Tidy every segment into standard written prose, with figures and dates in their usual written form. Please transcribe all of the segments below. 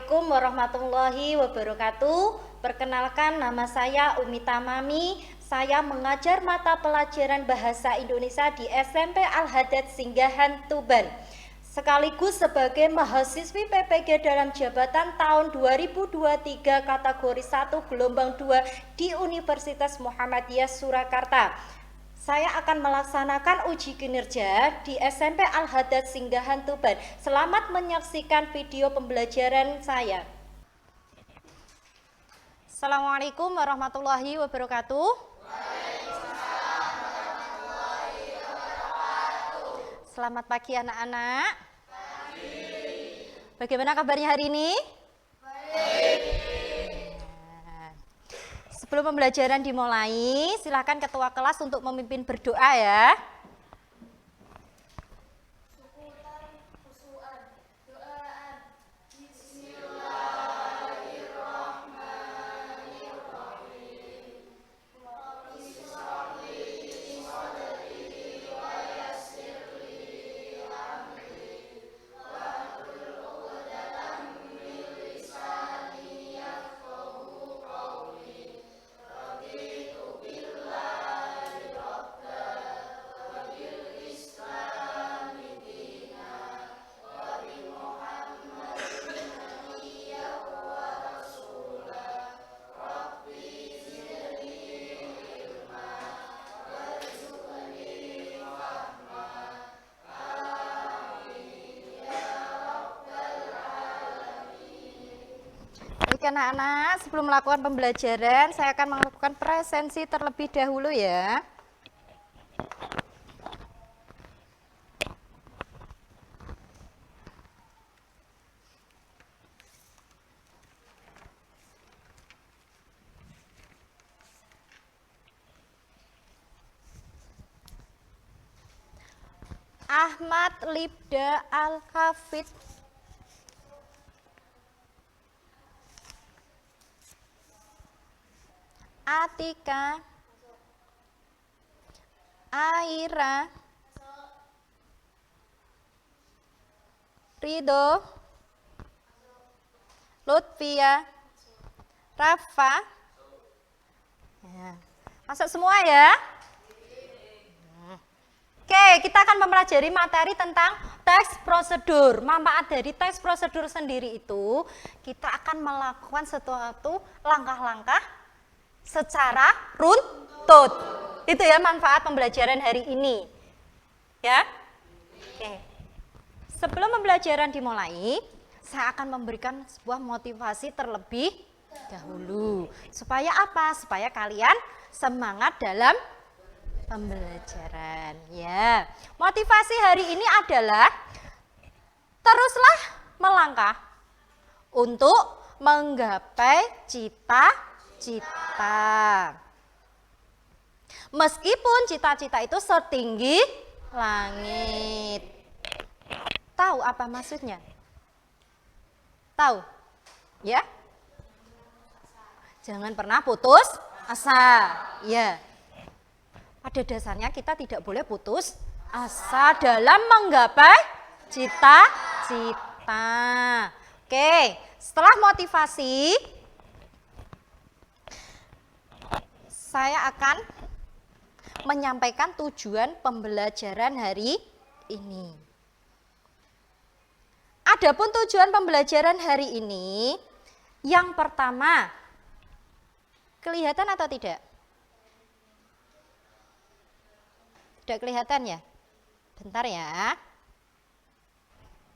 Assalamualaikum warahmatullahi wabarakatuh. Perkenalkan, nama saya Umi Tamami. Saya mengajar mata pelajaran Bahasa Indonesia di SMP Al-Hadad Singgahan Tuban. Sekaligus sebagai mahasiswi PPG dalam jabatan tahun 2023 kategori 1 gelombang 2 di Universitas Muhammadiyah Surakarta. Saya akan melaksanakan uji kinerja di SMP Al-Hadad Singgahan Tuban. Selamat menyaksikan video pembelajaran saya. Assalamualaikum warahmatullahi wabarakatuh. Waalaikumsalam warahmatullahi wabarakatuh. Selamat pagi anak-anak. Pagi. Bagaimana kabarnya hari ini? Baik. Sebelum pembelajaran dimulai, silakan ketua kelas untuk memimpin berdoa ya. Anak-anak, sebelum melakukan pembelajaran, saya akan melakukan presensi terlebih dahulu ya. Ahmad Libda Al-Hafid Atika Aira Ridho Lutfia Rafa ya. Masuk semua ya. Oke, kita akan mempelajari materi tentang teks prosedur. Manfaat dari teks prosedur sendiri itu, kita akan melakukan suatu langkah-langkah secara runtut. Itu ya manfaat pembelajaran hari ini. Ya. Oke. Sebelum pembelajaran dimulai, saya akan memberikan sebuah motivasi terlebih dahulu. Supaya apa? Supaya kalian semangat dalam pembelajaran. Ya. Motivasi hari ini adalah teruslah melangkah untuk menggapai cita-cita. Meskipun cita-cita itu setinggi langit. Tahu apa maksudnya? Tahu? Ya? Jangan pernah putus asa. Ya. Pada dasarnya kita tidak boleh putus asa dalam menggapai cita-cita. Oke, setelah motivasi, saya akan menyampaikan tujuan pembelajaran hari ini. Adapun tujuan pembelajaran hari ini, yang pertama, kelihatan atau tidak? Tidak kelihatan ya? Bentar ya.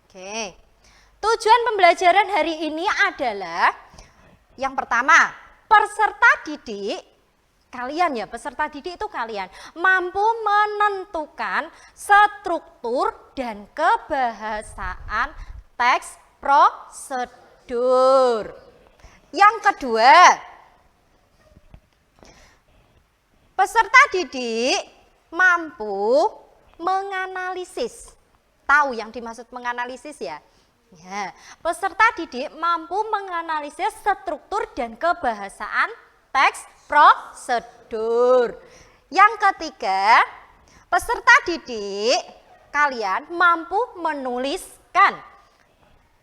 Oke. Tujuan pembelajaran hari ini adalah yang pertama, peserta didik, kalian ya, peserta didik itu kalian mampu menentukan struktur dan kebahasaan teks prosedur. Yang kedua, peserta didik mampu menganalisis. Tahu yang dimaksud menganalisis ya? Ya, peserta didik mampu menganalisis struktur dan kebahasaan teks prosedur. Yang ketiga, peserta didik kalian mampu menuliskan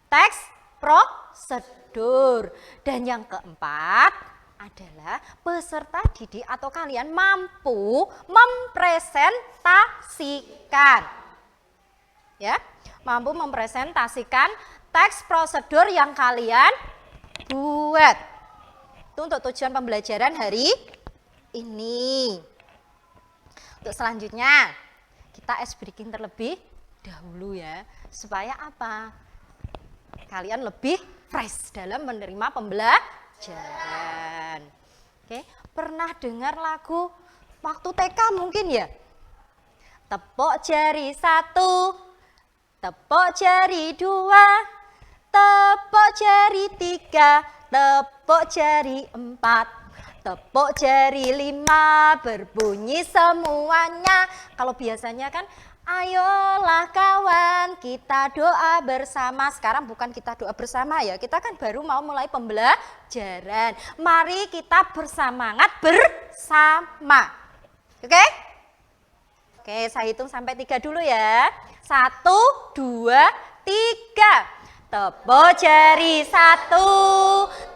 teks prosedur prosedur. Dan yang keempat adalah peserta didik atau kalian mampu mempresentasikan. Ya, mampu mempresentasikan teks prosedur yang kalian buat. Itu untuk tujuan pembelajaran hari ini. Untuk selanjutnya, kita ice breaking terlebih dahulu ya. Supaya apa? Kalian lebih fresh dalam menerima pembelajaran. Oke, pernah dengar lagu waktu TK mungkin ya? Tepuk jari 1, tepuk jari 2, tepuk jari 3, tepuk jari 4, tepuk jari 5, berbunyi semuanya. Kalau biasanya kan, ayolah kawan kita doa bersama. Sekarang bukan kita doa bersama ya, kita kan baru mau mulai pembelajaran. Mari kita bersemangat bersama. Oke? Oke, saya hitung sampai 3 dulu ya. 1, 2, 3. Tepuk jari 1,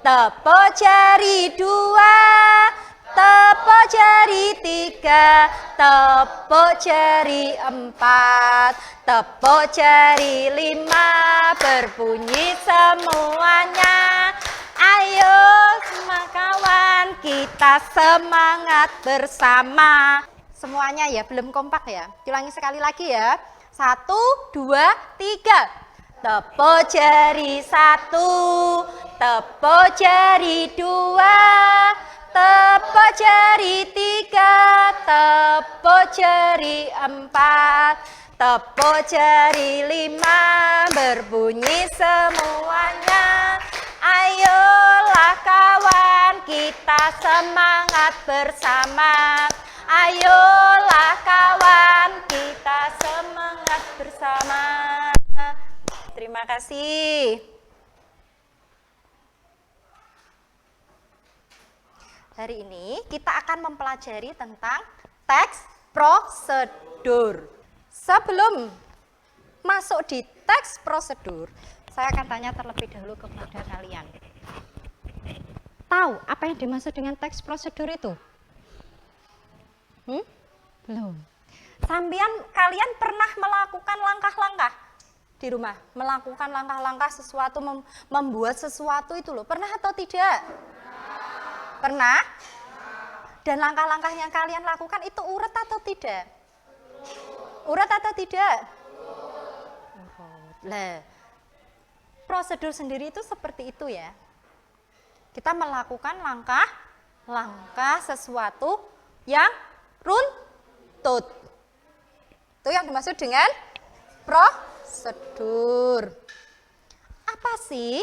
tepuk jari 2, tepuk jari 3, tepuk jari 4, tepuk jari 5, berbunyi semuanya. Ayo semua kawan kita semangat bersama. Semuanya ya, belum kompak ya. Ulangi sekali lagi ya. 1, 2, 3. Tepuk jari 1, tepuk jari 2, tepuk jari 3, tepuk jari 4, tepuk jari 5, berbunyi semuanya. Ayolah kawan kita semangat bersama. Ayolah kawan kita semangat bersama. Terima kasih. Hari ini kita akan mempelajari tentang teks prosedur. Sebelum masuk di teks prosedur, saya akan tanya terlebih dahulu kepada kalian. Tahu apa yang dimaksud dengan teks prosedur itu? Belum. Kalian pernah melakukan langkah-langkah di rumah? Melakukan langkah-langkah sesuatu, membuat sesuatu itu loh. Pernah atau tidak? Pernah? Dan langkah-langkah yang kalian lakukan itu urut atau tidak? Urut atau tidak? Urut. Lah, prosedur sendiri itu seperti itu ya. Kita melakukan langkah-langkah sesuatu yang runtut. Itu yang dimaksud dengan prosedur. Apa sih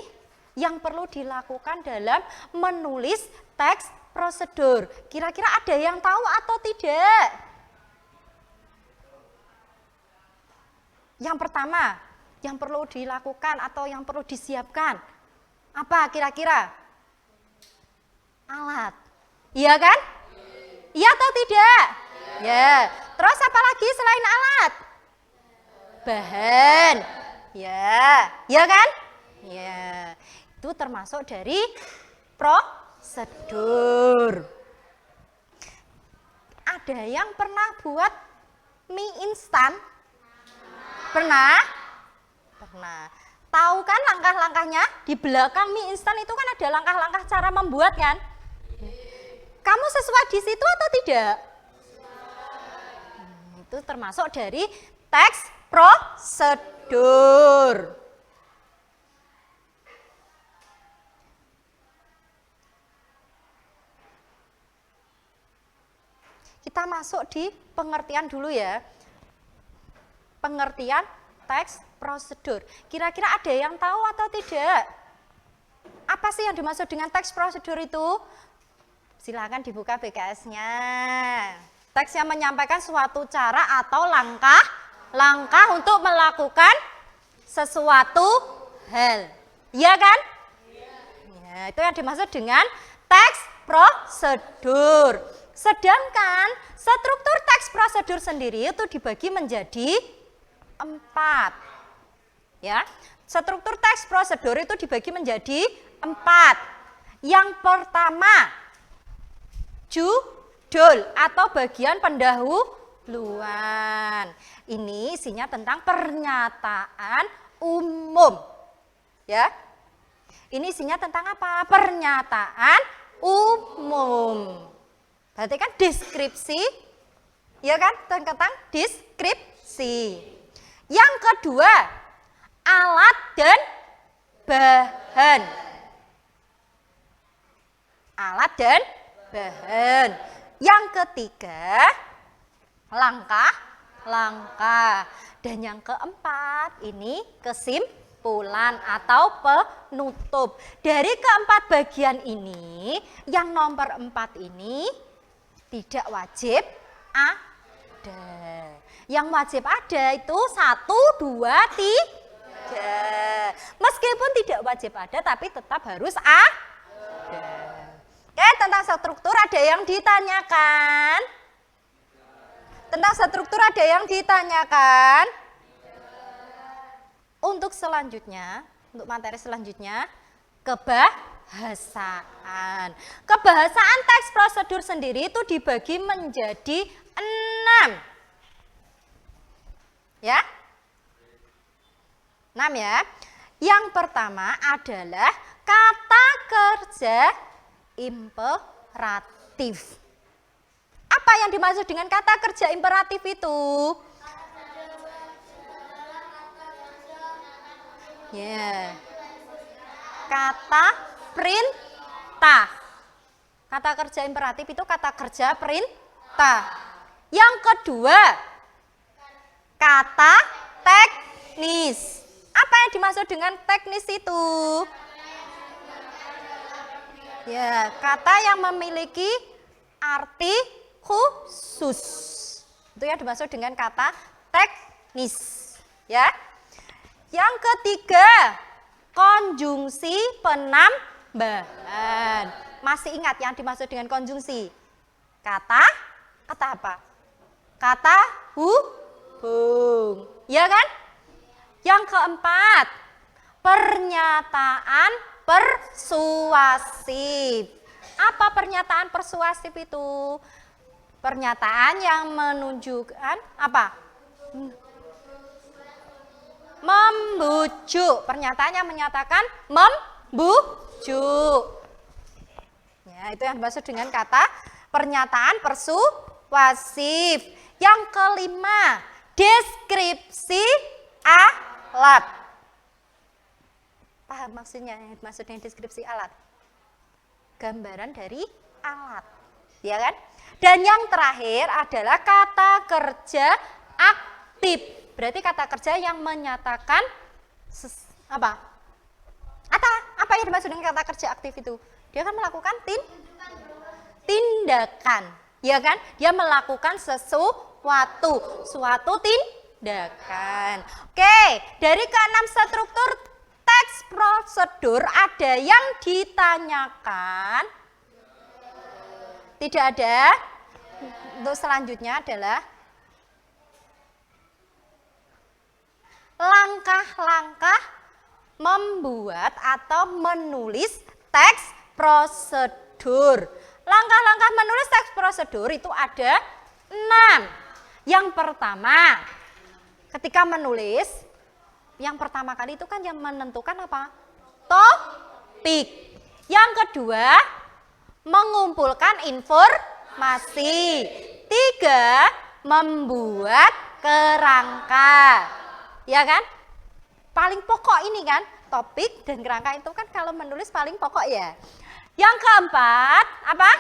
yang perlu dilakukan dalam menulis teks prosedur? Kira-kira ada yang tahu atau tidak? Yang pertama, yang perlu dilakukan atau yang perlu disiapkan, apa kira-kira? Alat. Iya kan? Iya atau tidak? Ya. Terus apa lagi selain alat? Bahan. Ya. Ya kan? Ya. Itu termasuk dari prosedur. Ada yang pernah buat mie instan? Pernah? Pernah. Tahu kan langkah-langkahnya? Di belakang mie instan itu kan ada langkah-langkah cara membuat kan? Kamu sesuai di situ atau tidak? Itu termasuk dari teks prosedur. Kita masuk di pengertian dulu ya. Pengertian teks prosedur. Kira-kira ada yang tahu atau tidak? Apa sih yang dimaksud dengan teks prosedur itu? Silakan dibuka BKS-nya. Teks yang menyampaikan suatu cara atau langkah untuk melakukan sesuatu hal. Iya kan? Ya, itu yang dimaksud dengan teks prosedur. Sedangkan struktur teks prosedur sendiri itu dibagi menjadi 4. Ya. struktur teks prosedur itu dibagi menjadi 4. Yang pertama, judul atau bagian pendahuluan. Ini isinya tentang pernyataan umum. Ya. Ini isinya tentang apa? Pernyataan umum. Berarti kan deskripsi, ya kan? Tentang deskripsi. Yang kedua, alat dan bahan. Alat dan bahan. Yang ketiga, langkah-langkah. Dan yang keempat, ini kesimpulan atau penutup. Dari keempat bagian ini, yang nomor 4 ini tidak wajib ada. Yang wajib ada itu 1, 2, 3. Meskipun tidak wajib ada, tapi tetap harus ada. Oke, tentang struktur ada yang ditanyakan? Tentang struktur ada yang ditanyakan? Untuk selanjutnya, untuk materi selanjutnya, kebahasaan. Kebahasaan teks prosedur sendiri itu dibagi menjadi 6. Ya? 6 ya. Yang pertama adalah kata kerja imperatif. Apa yang dimaksud dengan kata kerja imperatif itu? Ya. Kata perintah. Kata kerja imperatif itu kata kerja perintah. Yang kedua, kata teknis. Apa yang dimaksud dengan teknis itu? Ya, kata yang memiliki arti khusus. Itu yang dimaksud dengan kata teknis. Ya. Yang ketiga, konjungsi penambahan. Masih ingat yang dimaksud dengan konjungsi? Kata apa? Kata hubung. Ya kan? Yang keempat, pernyataan persuasif. Apa pernyataan persuasif itu? Pernyataan yang menunjukkan apa? Membujuk. Pernyataan yang menyatakan membujuk. Ya, itu yang dimaksud dengan kata pernyataan persuasif. Yang kelima, deskripsi alat. Paham maksudnya? Maksudnya deskripsi alat? Gambaran dari alat. Ya kan? Dan yang terakhir adalah kata kerja aktif. Berarti kata kerja yang menyatakan apa? Apa yang dimaksud dengan kata kerja aktif itu? Dia akan melakukan tindakan, ya kan? Dia melakukan suatu tindakan. Oke, dari ke-6 struktur teks prosedur ada yang ditanyakan? Tidak ada. Untuk selanjutnya adalah langkah-langkah membuat atau menulis teks prosedur. Langkah-langkah menulis teks prosedur itu ada 6. Yang pertama, ketika menulis, yang pertama kali itu kan yang menentukan apa? Topik. Yang kedua, mengumpulkan informasi. 3, membuat kerangka. Ya kan? Paling pokok ini kan, topik dan kerangka itu kan kalau menulis paling pokok ya. Yang keempat, apa?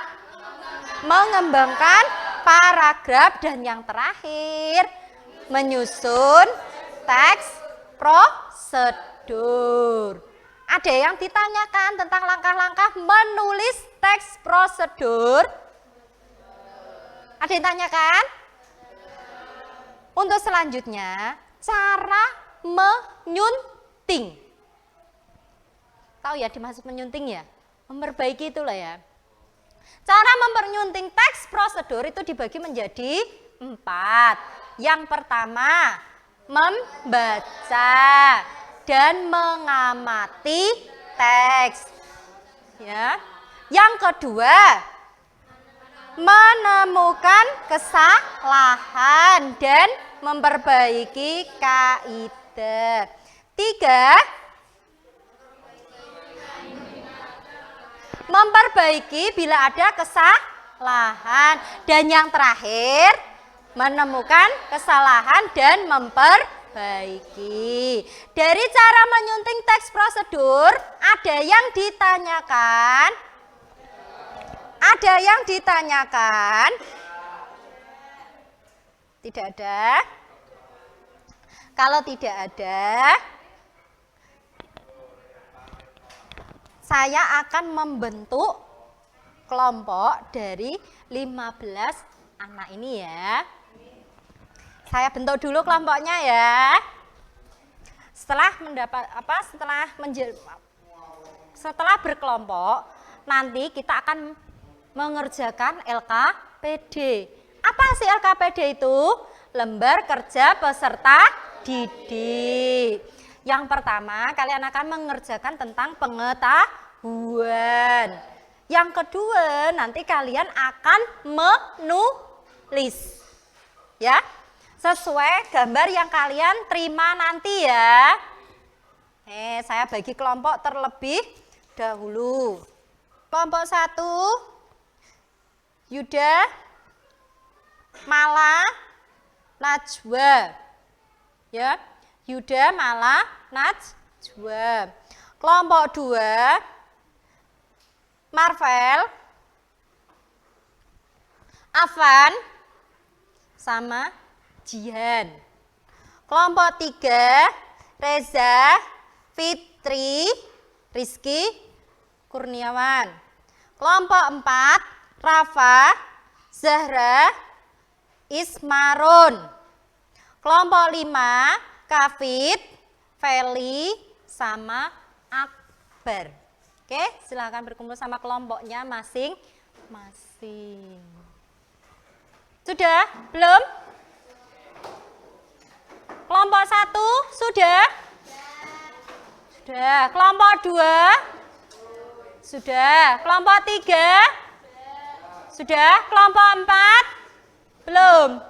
Mengembangkan paragraf. Dan yang terakhir, menyusun teks prosedur. Ada yang ditanyakan tentang langkah-langkah menulis teks prosedur? Ada yang ditanyakan? Untuk selanjutnya, cara menyunting. Tahu ya dimaksud menyunting ya? Memperbaiki itulah ya. Cara mempernyunting teks prosedur itu dibagi menjadi 4. Yang pertama, membaca. dan mengamati teks. Ya. Yang kedua, menemukan kesalahan dan memperbaiki kaidah. 3, memperbaiki bila ada kesalahan. Dan yang terakhir, menemukan kesalahan dan memperbaiki. Dari cara menyunting teks prosedur, ada yang ditanyakan? Ada yang ditanyakan? Tidak ada? Kalau tidak ada, saya akan membentuk kelompok dari 15 anak ini ya. Saya bentuk dulu kelompoknya ya. Setelah berkelompok, nanti kita akan mengerjakan LKPD. Apa sih LKPD itu? Lembar kerja peserta didik. Yang pertama, kalian akan mengerjakan tentang pengetahuan. Yang kedua, nanti kalian akan menulis. Ya. Sesuai gambar yang kalian terima nanti ya. Saya bagi kelompok terlebih dahulu. Kelompok 1, Yuda, Mala, Najwa. Ya, Yuda, Mala, Najwa. Kelompok 2, Marvel, Afan, sama Jihan. Kelompok 3, Reza, Fitri, Rizky, Kurniawan. Kelompok 4, Rafa, Zahra, Ismarun. Kelompok 5, Kafid, Feli, sama Akbar. Oke, silahkan berkumpul sama kelompoknya masing-masing. Sudah? Belum? Kelompok 1 sudah? Sudah. Kelompok 2? Sudah. Kelompok 3? Sudah. Kelompok 4? Belum.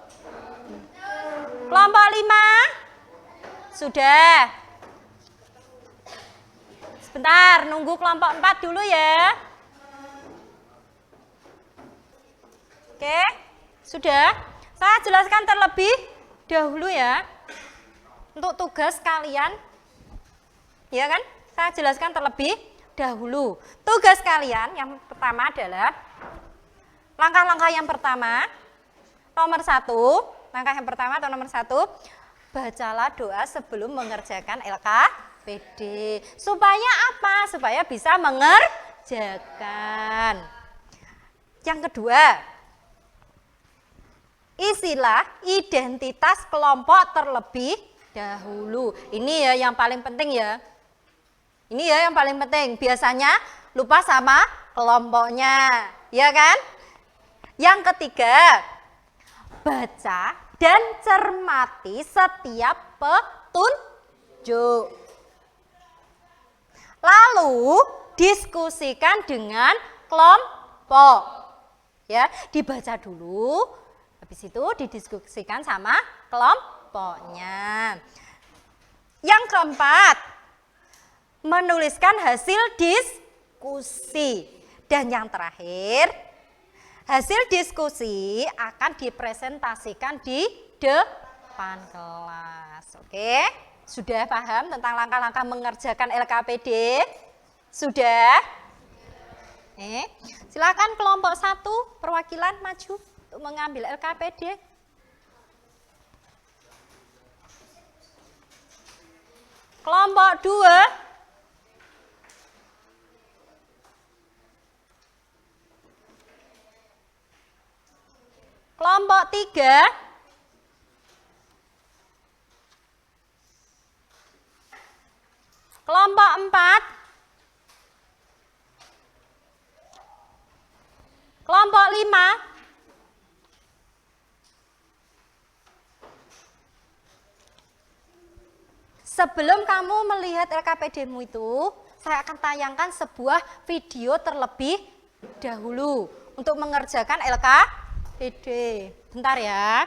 Kelompok 5? Sudah. Sebentar, nunggu kelompok 4 dulu ya. Oke, sudah. Saya jelaskan terlebih dahulu ya. Untuk tugas kalian, ya kan? Saya jelaskan terlebih dahulu. Tugas kalian yang pertama adalah langkah-langkah yang pertama, nomor 1, langkah yang pertama atau nomor 1, bacalah doa sebelum mengerjakan LKPD. Supaya apa? Supaya bisa mengerjakan. Yang kedua, isilah identitas kelompok terlebih dahulu. Ini ya yang paling penting ya. Ini ya yang paling penting. Biasanya lupa sama kelompoknya, ya kan? Yang ketiga, baca dan cermati setiap petunjuk. Lalu diskusikan dengan kelompok. Ya, dibaca dulu, habis itu didiskusikan sama kelompoknya. Yang keempat, menuliskan hasil diskusi. Dan yang terakhir, hasil diskusi akan dipresentasikan di depan kelas. Oke, sudah paham tentang langkah-langkah mengerjakan LKPD? Sudah? Silakan kelompok 1 perwakilan maju untuk mengambil LKPD. Kelompok 2. Kelompok 3. Kelompok 4. Kelompok 5. Sebelum kamu melihat LKPD-mu itu, saya akan tayangkan sebuah video terlebih dahulu untuk mengerjakan LKPD. Bentar ya.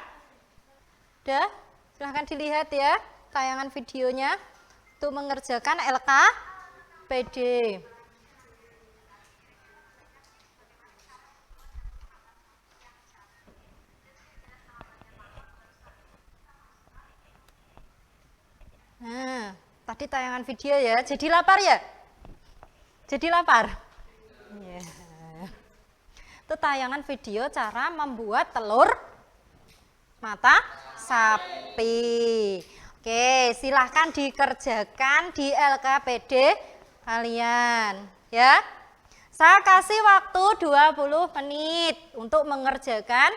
Udah, silahkan dilihat ya tayangan videonya untuk mengerjakan LKPD. Nah, tadi tayangan video ya. Jadi lapar ya? Jadi lapar? Ya. Itu tayangan video cara membuat telur mata sapi. Oke, silahkan dikerjakan di LKPD kalian. Ya. Saya kasih waktu 20 menit untuk mengerjakan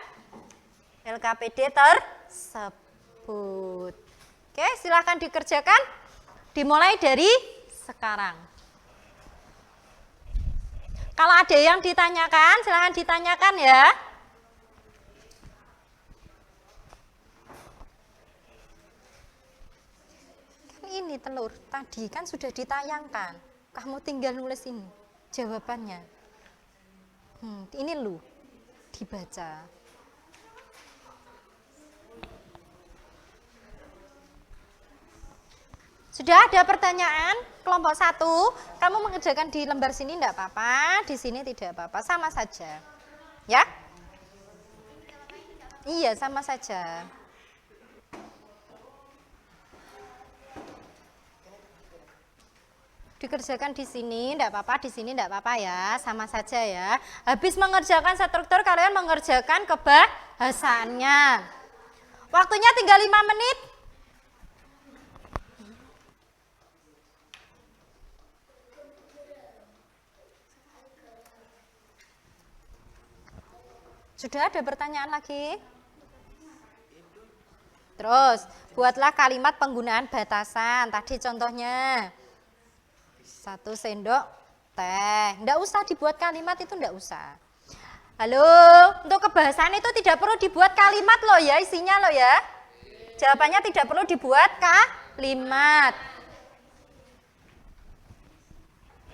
LKPD tersebut. Oke, silahkan dikerjakan. Dimulai dari sekarang. Kalau ada yang ditanyakan, silahkan ditanyakan ya. Kan ini telur, tadi kan sudah ditayangkan. Kamu tinggal nulis ini, jawabannya. Ini lu, dibaca. Sudah ada pertanyaan? Kelompok 1, kamu mengerjakan di lembar sini enggak apa-apa, di sini tidak apa-apa, sama saja. Ya? Iya, sama saja. Dikerjakan di sini enggak apa-apa, di sini enggak apa-apa ya, sama saja ya. Habis mengerjakan struktur, kalian mengerjakan kebahasaannya. Waktunya tinggal 5 menit. Sudah ada pertanyaan lagi? Terus, buatlah kalimat penggunaan batasan. Tadi contohnya, 1 sendok teh. Nggak usah dibuat kalimat itu, nggak usah. Halo, untuk kebahasaan itu tidak perlu dibuat kalimat loh ya, isinya loh ya. Jawabannya tidak perlu dibuat kalimat.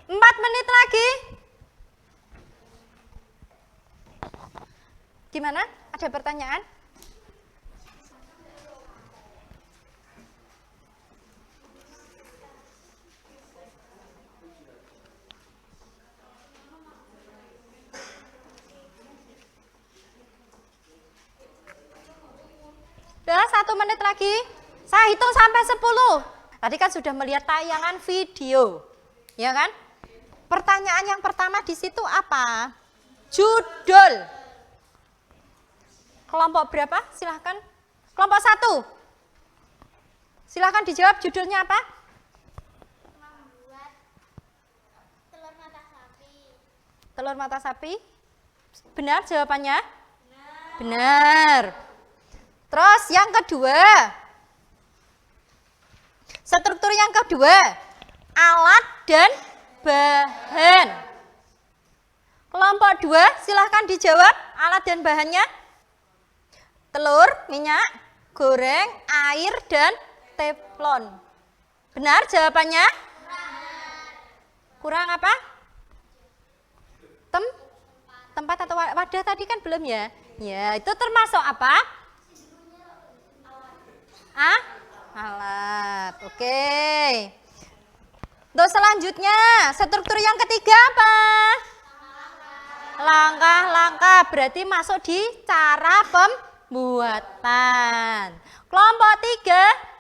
4 menit lagi. Gimana? Ada pertanyaan? Udah 1 menit lagi. Saya hitung sampai 10. Tadi kan sudah melihat tayangan video. Ya kan? Pertanyaan yang pertama di situ apa? Judul. Kelompok berapa? Silahkan. Kelompok 1. Silahkan dijawab judulnya apa? Membuat telur mata sapi. Telur mata sapi. Benar jawabannya? Benar. Terus yang kedua. Struktur yang kedua. Alat dan bahan. Kelompok 2 silahkan dijawab alat dan bahannya. Telur, minyak, goreng, air, dan teflon. Benar jawabannya? Kurang apa? Tempat atau wadah tadi kan belum ya? Ya, itu termasuk apa? Alat. Oke. Untuk selanjutnya, struktur yang ketiga apa? Langkah-langkah, berarti masuk di cara pembuatan. Kelompok 3.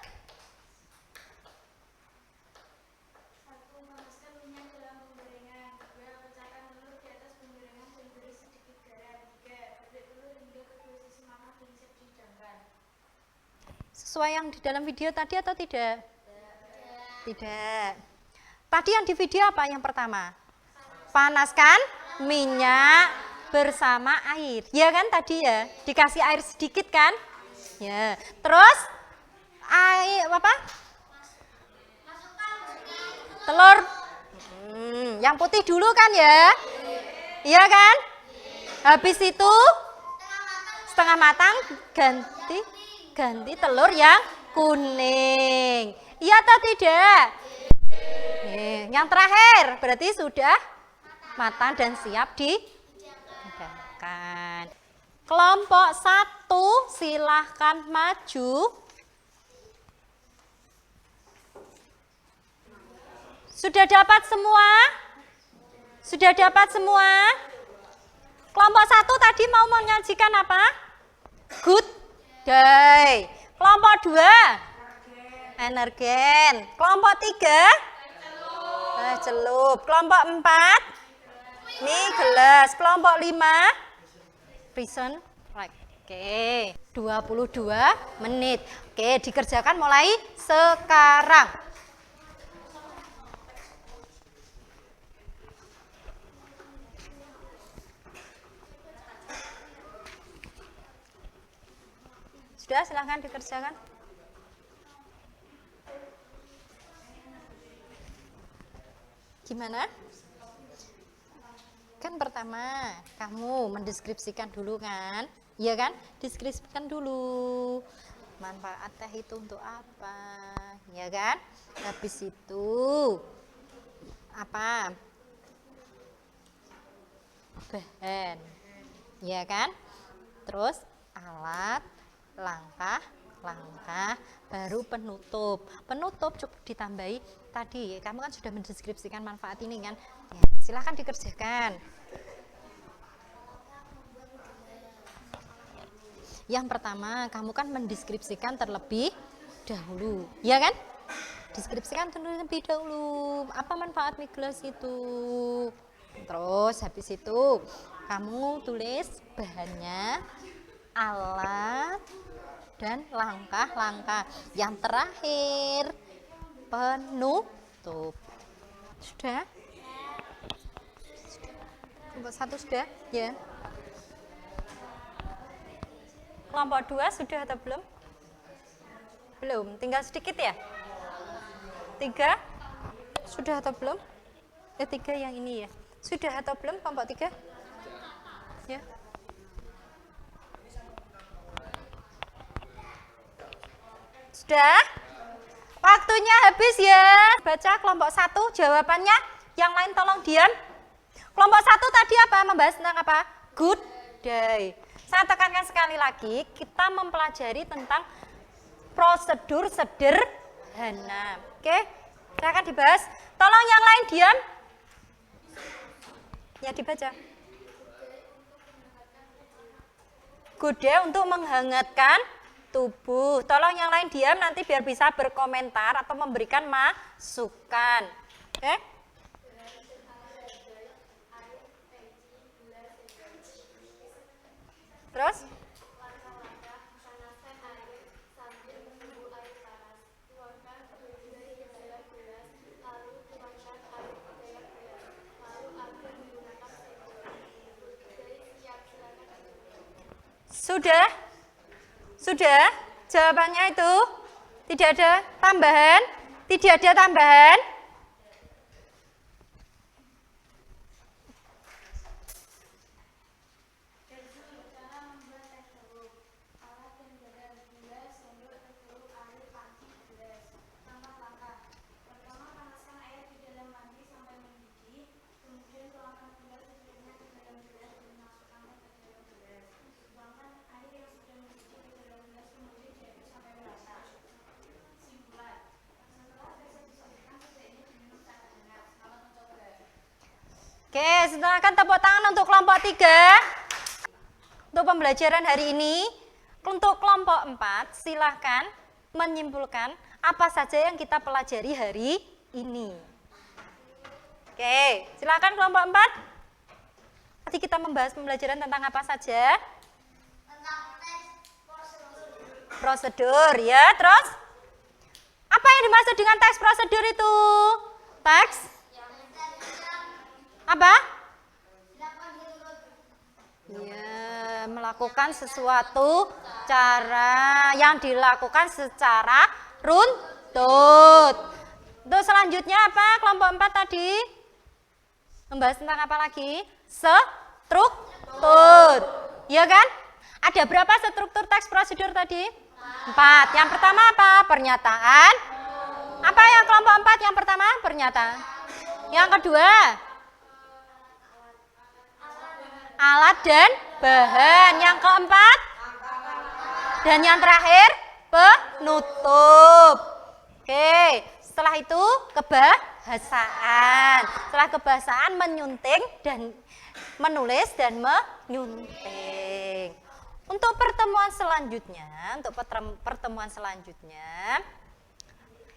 Sesuai yang di dalam video tadi atau tidak? Tidak. Tadi yang di video apa yang pertama? Panaskan minyak bersama air. Ya kan tadi ya? Dikasih air sedikit kan? Ya. Terus air apa? Telur. Yang putih dulu kan ya? Iya kan? Habis itu setengah matang ganti telur yang kuning. Iya atau tidak? Yang terakhir berarti sudah matang dan siap dihidangkan. Kelompok 1 silahkan maju. Sudah dapat semua? Sudah dapat semua? Kelompok 1 tadi mau menyajikan apa? Good day. Kelompok 2? Energen. Kelompok 3? Celup. Kelompok 4? Mie gelas. Kelompok 5? Reason right. Oke, 22 menit. Oke, dikerjakan mulai sekarang. Sudah, silahkan dikerjakan. Gimana? Kan pertama kamu mendeskripsikan dulu kan? Iya kan? Deskripsikan dulu. Manfaat teh itu untuk apa? Ya kan? Habis itu apa? Bahan. Ya kan? Terus alat, langkah, baru penutup. Penutup cukup ditambahi tadi. Kamu kan sudah mendeskripsikan manfaat ini kan? Ya, silahkan dikerjakan. Yang pertama, kamu kan mendeskripsikan terlebih dahulu, ya kan? Deskripsikan terlebih dahulu apa manfaat mie gelas itu. Terus habis itu kamu tulis bahannya, alat, dan langkah-langkah. Yang terakhir penutup. Sudah? Kelompok 1 sudah? Ya. Kelompok 2 sudah atau belum? Belum, tinggal sedikit ya? 3? Sudah atau belum? 3 yang ini ya. Sudah atau belum kelompok 3? Ya. Sudah? Waktunya habis ya. Baca kelompok 1 jawabannya. Yang lain tolong diam. Kelompok 1 tadi apa? Membahas tentang apa? Good day. Saya tekankan sekali lagi, kita mempelajari tentang prosedur sederhana. Oke, silakan dibahas. Tolong yang lain diam. Ya, dibaca. Good day untuk menghangatkan tubuh. Tolong yang lain diam nanti biar bisa berkomentar atau memberikan masukan. Oke? Terus? Sudah? Sudah? Jawabannya itu? Tidak ada tambahan? Tidak ada tambahan? Oke, silakan tepuk tangan untuk kelompok 3. Untuk pembelajaran hari ini, untuk kelompok 4, silahkan menyimpulkan apa saja yang kita pelajari hari ini. Oke, silakan kelompok 4. Tadi kita membahas pembelajaran tentang apa saja? Tentang teks Prosedur, ya. Terus? Apa yang dimaksud dengan teks prosedur itu? Teks? Apa? Ya, melakukan sesuatu cara yang dilakukan secara runtut. Untuk selanjutnya apa? Kelompok 4 tadi membahas tentang apa lagi? Struktur. Ya kan? Ada berapa struktur teks prosedur tadi? 4. Yang pertama apa? Pernyataan Apa yang kelompok 4 yang pertama? Pernyataan. Yang kedua? Alat dan bahan. Yang keempat? Dan yang terakhir? Penutup. Oke, setelah itu kebahasaan. Setelah kebahasaan menyunting dan menulis dan menyunting. Untuk pertemuan selanjutnya,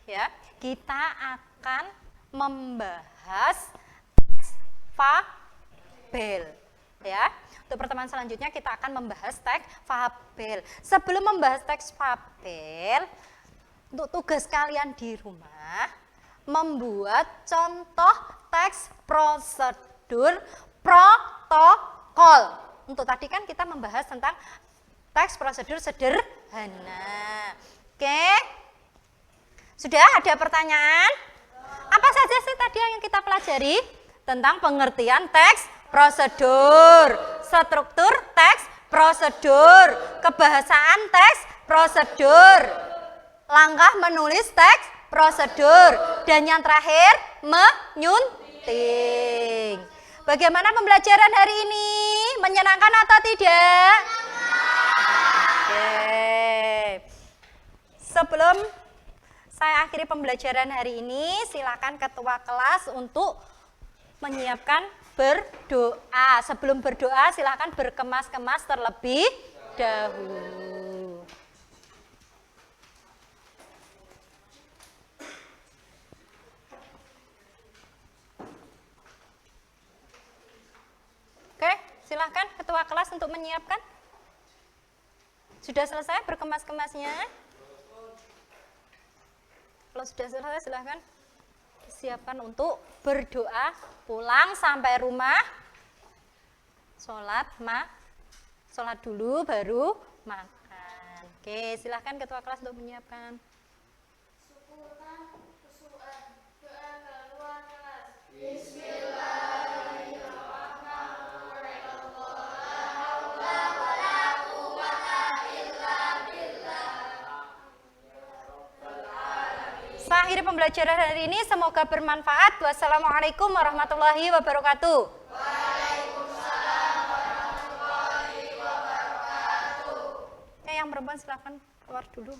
ya, kita akan membahas teks fabel, ya. Untuk pertemuan selanjutnya kita akan membahas teks fabel. Sebelum membahas teks fabel, untuk tugas kalian di rumah membuat contoh teks prosedur protokol. Untuk tadi kan kita membahas tentang teks prosedur sederhana. Oke. Sudah ada pertanyaan? Apa saja sih tadi yang kita pelajari? Tentang pengertian teks prosedur, struktur teks prosedur, kebahasaan teks prosedur, langkah menulis teks prosedur, dan yang terakhir menyunting. Bagaimana pembelajaran hari ini? Menyenangkan atau tidak? Oke. Sebelum saya akhiri pembelajaran hari ini, silakan ketua kelas untuk menyiapkan berdoa. Sebelum berdoa, silakan berkemas-kemas terlebih dahulu. Oke, silakan ketua kelas untuk menyiapkan. Sudah selesai berkemas-kemasnya? Kalau sudah selesai, silakan siapkan untuk berdoa pulang sampai rumah. Sholat dulu baru makan. Oke, silakan ketua kelas untuk menyiapkan. Akhiri pembelajaran hari ini, semoga bermanfaat. Wassalamualaikum warahmatullahi wabarakatuh. Waalaikumsalam warahmatullahi wabarakatuh. Yang perempuan silakan keluar dulu.